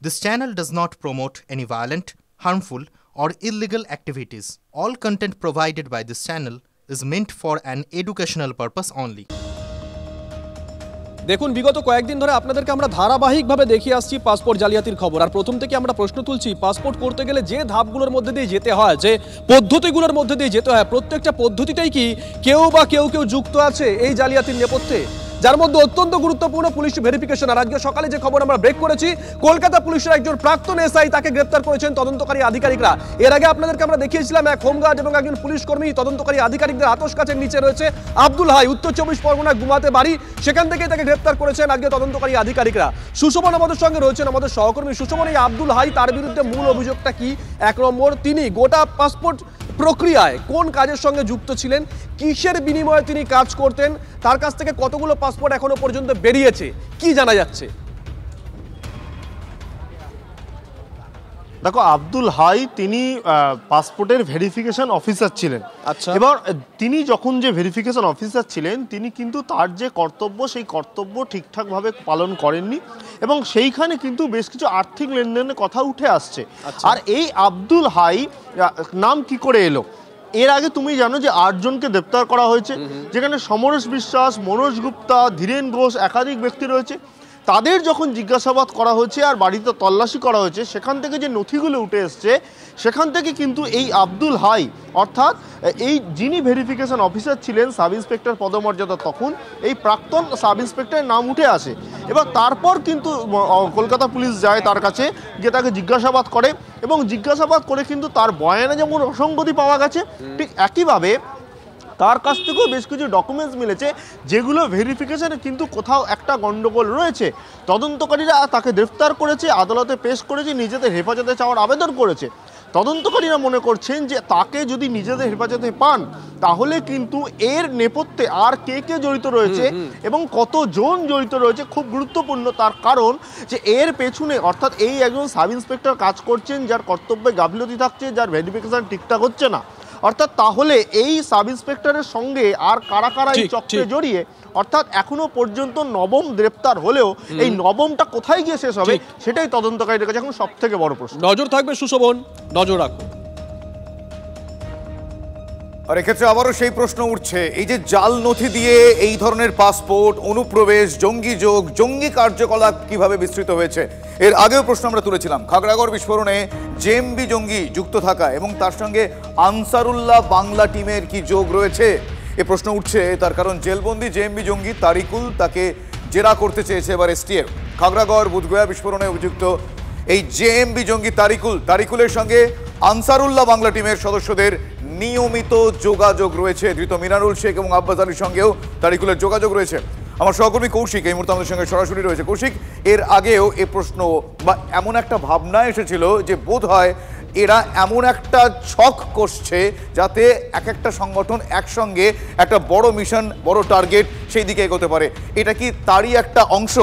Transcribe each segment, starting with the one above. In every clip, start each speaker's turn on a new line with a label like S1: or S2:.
S1: This channel does not promote any violent, harmful, or illegal activities. All content provided by this channel is meant for an educational purpose only.
S2: দেখুন বিগত কয়েকদিন ধরে আপনাদেরকে আমরা ধারাবাহিকভাবে দেখিয়ে আসছি পাসপোর্ট জালিয়াতির খবর। আর প্রথম থেকে আমরা প্রশ্ন তুলছি, পাসপোর্ট করতে গেলে যে ধাপগুলোর মধ্যে দিয়ে যেতে হয়, যে পদ্ধতিগুলোর মধ্যে দিয়ে যেতে হয়, প্রত্যেকটা পদ্ধতিটাই কি কেউ যুক্ত আছে এই জালিয়াতির নেপথ্যে, যার মধ্যে অত্যন্ত গুরুত্বপূর্ণ পুলিশ ভেরিফিকেশন। আর আজকে সকালে যে খবর আমরা ব্রেক করেছি, কলকাতা পুলিশের একজন প্রাক্তন এসআই তাকে গ্রেপ্তার করেছেন তদন্তকারী আধিকারিকরা। এর আগে আপনাদেরকে আমরা দেখিয়েছিলাম এক হোমগার্ড এবং একজন পুলিশ কর্মী তদন্তকারী আধিকারিকদের আতশ কাচের নিচে রয়েছে আব্দুল হাই, উত্তর 24 পরগনা গুমাতে বাড়ি, সেখান থেকে তাকে গ্রেপ্তার করেছেন আজকে তদন্তকারী আধিকারিকরা। সুশোভন আমাদের সঙ্গে রয়েছেন, আমাদের সহকর্মী। সুশোভন, এই আব্দুল হাই, তার বিরুদ্ধে মূল অভিযোগটা কি? এক নম্বর, তিনি গোটা পাসপোর্ট প্রক্রিয়ায় কোন কাজের সঙ্গে যুক্ত ছিলেন, কিসের বিনিময়ে তিনি কাজ করতেন, তার কাছ থেকে কতগুলো পাসপোর্ট এখনো পর্যন্ত বেরিয়েছে, কি জানা যাচ্ছে?
S3: দেখো, আব্দুল হাই তিনি পাসপোর্টের ভেরিফিকেশন অফিসার ছিলেন।
S2: আচ্ছা,
S3: এবার তিনি যখন যে ভেরিফিকেশন অফিসার ছিলেন, তিনি কিন্তু তার যে কর্তব্য সেই কর্তব্য ঠিকঠাকভাবে পালন করেননি এবং সেইখানে কিন্তু বেশ কিছু আর্থিক লেনদেনের কথা উঠে আসছে। আর এই আব্দুল হাই নাম কি করে এলো? এর আগে তুমি জানো যে 8 জনকে গ্রেপ্তার করা হয়েছে, যেখানে সমরেশ বিশ্বাস, মনোজ গুপ্তা, ধীরেন ঘোষ একাধিক ব্যক্তি রয়েছে। তাদের যখন জিজ্ঞাসাবাদ করা হয়েছে আর বাড়িতে তল্লাশি করা হয়েছে, সেখান থেকে যে নথিগুলো উঠে এসছে, সেখান থেকে কিন্তু এই আব্দুল হাই অর্থাৎ এই যিনি ভেরিফিকেশন অফিসার ছিলেন সাব ইন্সপেক্টর পদমর্যাদা, তখন এই প্রাক্তন সাব ইন্সপেক্টরের নাম উঠে আসে। এবার তারপর কিন্তু কলকাতা পুলিশ যায় তার কাছে, গিয়ে তাকে জিজ্ঞাসাবাদ করে এবং জিজ্ঞাসাবাদ করে কিন্তু তার বয়ানে যেমন অসঙ্গতি পাওয়া গেছে, ঠিক একইভাবে তার কাছ থেকেও বেশ কিছু ডকুমেন্টস মিলেছে, যেগুলো ভেরিফিকেশনে কিন্তু কোথাও একটা গন্ডগোল রয়েছে। তদন্তকারীরা তাকে গ্রেফতার করেছে, আদালতে পেশ করেছে, নিজেদের হেফাজতে চাওয়ার আবেদন করেছে। তদন্তকারীরা মনে করছেন যে তাকে যদি নিজেদের হেফাজতে পান, তাহলে কিন্তু এর নেপথ্যে আর কে কে জড়িত রয়েছে এবং কতজন জড়িত রয়েছে খুব গুরুত্বপূর্ণ। তার কারণ যে এর পেছনে অর্থাৎ এই একজন সাব ইন্সপেক্টর কাজ করছেন যার কর্তব্যে গাফিলতি থাকছে, যার ভেরিফিকেশন ঠিকঠাক হচ্ছে না, অর্থাৎ তাহলে এই সাব ইন্সপেক্টরের সঙ্গে আর কারা কারা এই চক্রে জড়িয়ে, অর্থাৎ এখনো পর্যন্ত 9ম গ্রেপ্তার হলেও এই 9মটা কোথায় গিয়ে শেষ হবে, সেটাই তদন্তকারীদের কাছে এখন সব থেকে বড় প্রশ্ন।
S2: নজর থাকবে সুশোভন, নজর রাখুন।
S4: আর এক্ষেত্রে আবারও সেই প্রশ্ন উঠছে, এই যে জাল নথি দিয়ে এই ধরনের পাসপোর্ট, অনুপ্রবেশ, জঙ্গি যোগ, জঙ্গি কার্যকলাপ কিভাবে বিস্তৃত হয়েছে, এর আগেও প্রশ্ন আমরা তুলেছিলাম। খাগড়াগড় বিস্ফোরণে জেএমবি জঙ্গি যুক্ত থাকা এবং তার সঙ্গে আনসারুল্লাহ বাংলা টিমের কি যোগ রয়েছে, এ প্রশ্ন উঠছে। তার কারণ জেলবন্দি জেএমবি জঙ্গি তারিকুল, তাকে জেরা করতে চেয়েছে এবার এসটিএফ। খাগড়াগড় বুধগয়া বিস্ফোরণে অভিযুক্ত এই জেএমবি জঙ্গি তারিকুলের সঙ্গে আনসারুল্লাহ বাংলা টিমের সদস্যদের নিয়মিত যোগাযোগ রয়েছে। ধৃত মিনারুল শেখ এবং আব্বাস আলীর সঙ্গেও তারিকুলের যোগাযোগ রয়েছে। আমার সহকর্মী কৌশিক এই মুহূর্তে আমাদের সঙ্গে সরাসরি রয়েছে। কৌশিক, এর আগেও এ প্রশ্ন বা এমন একটা ভাবনা এসেছিল যে বোধ হয় এরা এমন একটা ছক কষছে যাতে এক একটা সংগঠন একসঙ্গে একটা বড় মিশন, বড় টার্গেট, সেই দিকে এগোতে পারে। এটা কি তারই একটা অংশ?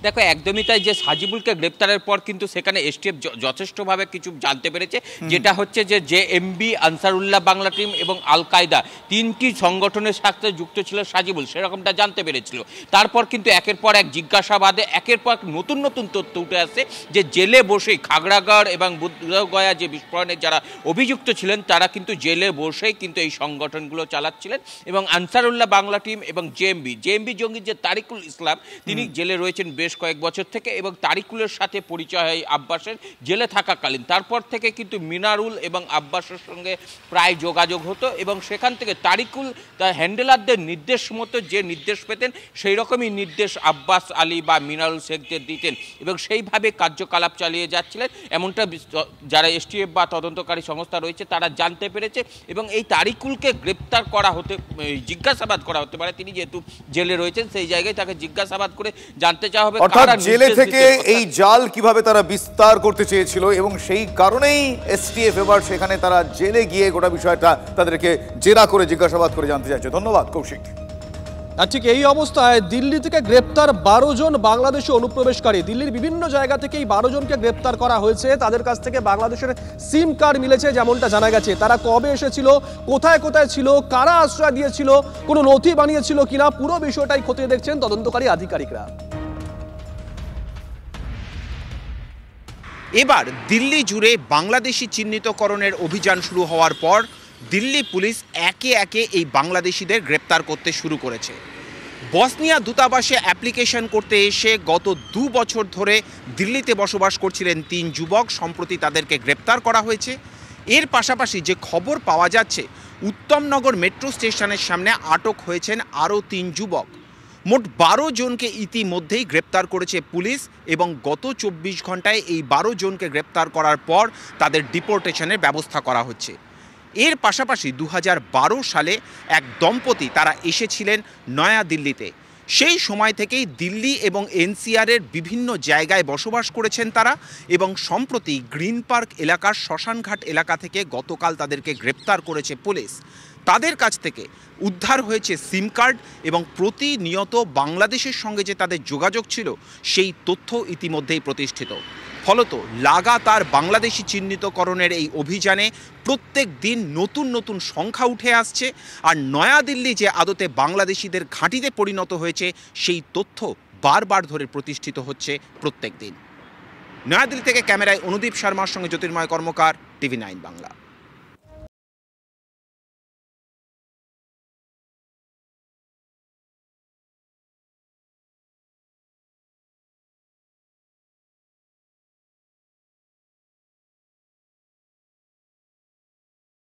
S5: দেখো, একদমই তাই। যে সাজিবুলকে গ্রেপ্তারের পর কিন্তু সেখানে এসটিএফ যথেষ্টভাবে কিছু জানতে পেরেছে, যেটা হচ্ছে যে জেএমবি, আনসারুল্লাহ বাংলা টিম এবং আল কায়দা 3টি সংগঠনের সাথে যুক্ত ছিল সাজিবুল, সেরকমটা জানতে পেরেছিল। তারপর কিন্তু একের পর এক জিজ্ঞাসাবাদে একের পর নতুন নতুন তথ্য উঠে আসছে যে জেলে বসেই খাগড়াগড় এবং বুধগয়া যে বিস্ফোরণের যারা অভিযুক্ত ছিলেন, তারা কিন্তু জেলে বসেই কিন্তু এই সংগঠনগুলো চালাচ্ছিলেন। এবং আনসারুল্লাহ বাংলা টিম এবং জেএমবি জঙ্গি যে তারিকুল ইসলাম, তিনি জেলে রয়েছেন বেশ কয়েক বছর থেকে এবং তারিকুলের সাথে পরিচয় হয় আব্বাসের জেলে থাকাকালীন। তারপর থেকে কিন্তু মিনারুল এবং আব্বাসের সঙ্গে প্রায় যোগাযোগ হতো এবং সেখান থেকে তারিকুল তার হ্যান্ডেলারদের নির্দেশ মতো যে নির্দেশ পেতেন, সেই রকমই নির্দেশ আব্বাস আলী বা মিনারুল শেখদের দিতেন এবং সেইভাবে কার্যকলাপ চালিয়ে যাচ্ছিলেন, এমনটা যারা এসটিএফ বা তদন্তকারী সংস্থা রয়েছে তারা জানতে পেরেছে। এবং এই তারিকুলকে গ্রেপ্তার করা জিজ্ঞাসাবাদ করা হতে পারে, তিনি যেহেতু জেলে রয়েছেন সেই জায়গায় তাকে জিজ্ঞাসাবাদ করে জানতে চাওয়া হবে
S4: অর্থাৎ জেলে থেকে এই জাল কিভাবে তারা বিস্তার করতে চেয়েছিল এবং সেই কারণেই এসটিএফ এবার সেখানে তারা জেলে গিয়ে গোটা বিষয়টা তাদেরকে জেরা করে জিজ্ঞাসাবাদ করে জানতে চাইছে। ধন্যবাদ কৌশিক।
S2: আর ঠিক এই অবস্থায় দিল্লি থেকে গ্রেপ্তার 12 জন বাংলাদেশি অনুপ্রবেশকারী। দিল্লির বিভিন্ন জায়গা থেকে এই 12 জনকে গ্রেপ্তার করা হয়েছে। তাদের কাছ থেকে বাংলাদেশের সিম কার্ড মিলেছে যেমনটা জানা গেছে। তারা কবে এসেছিল, কোথায় কোথায় ছিল, কারা আশ্রয় দিয়েছিল, কোনো নথি বানিয়েছিল কিনা, পুরো বিষয়টাই খতিয়ে দেখছেন তদন্তকারী আধিকারিকরা।
S6: এবার দিল্লি জুড়ে বাংলাদেশি চিহ্নিতকরণের অভিযান শুরু হওয়ার পর দিল্লি পুলিশ একে একে এই বাংলাদেশিদের গ্রেপ্তার করতে শুরু করেছে। বসনিয়া দূতাবাসে অ্যাপ্লিকেশন করতে এসে গত 2 বছর ধরে দিল্লিতে বসবাস করছিলেন 3 যুবক, সম্প্রতি তাদেরকে গ্রেপ্তার করা হয়েছে। এর পাশাপাশি যে খবর পাওয়া যাচ্ছে, উত্তমনগর মেট্রো স্টেশনের সামনে আটক হয়েছেন আরও 3 যুবক। মোট 12 জনকে ইতিমধ্যেই গ্রেপ্তার করেছে পুলিশ এবং গত 24 ঘন্টায় এই 12 জনকে গ্রেপ্তার করার পর তাদের ডিপোর্টেশনের ব্যবস্থা করা হচ্ছে। এর পাশাপাশি 2012 সালে এক দম্পতি তারা এসেছিলেন নয়াদিল্লিতে। সেই সময় থেকেই দিল্লি এবং এনসিআরের বিভিন্ন জায়গায় বসবাস করেছেন তারা এবং সম্প্রতি গ্রিন পার্ক এলাকার শ্মশানঘাট এলাকা থেকে গতকাল তাদেরকে গ্রেপ্তার করেছে পুলিশ। তাদের কাছ থেকে উদ্ধার হয়েছে সিম কার্ড এবং প্রতিনিয়ত বাংলাদেশের সঙ্গে যে তাদের যোগাযোগ ছিল সেই তথ্য ইতিমধ্যেই প্রতিষ্ঠিত। ফলত লাগাতার বাংলাদেশি চিহ্নিতকরণের এই অভিযানে প্রত্যেক দিন নতুন নতুন সংখ্যা উঠে আসছে। আর নয়াদিল্লি যে আদতে বাংলাদেশিদের ঘাঁটিতে পরিণত হয়েছে সেই তথ্য বারবার ধরে প্রতিষ্ঠিত হচ্ছে প্রত্যেক দিন। নয়াদিল্লি থেকে ক্যামেরায় অনুদীপ শর্মার সঙ্গে জ্যোতির্ময় কর্মকার, TV9 বাংলা।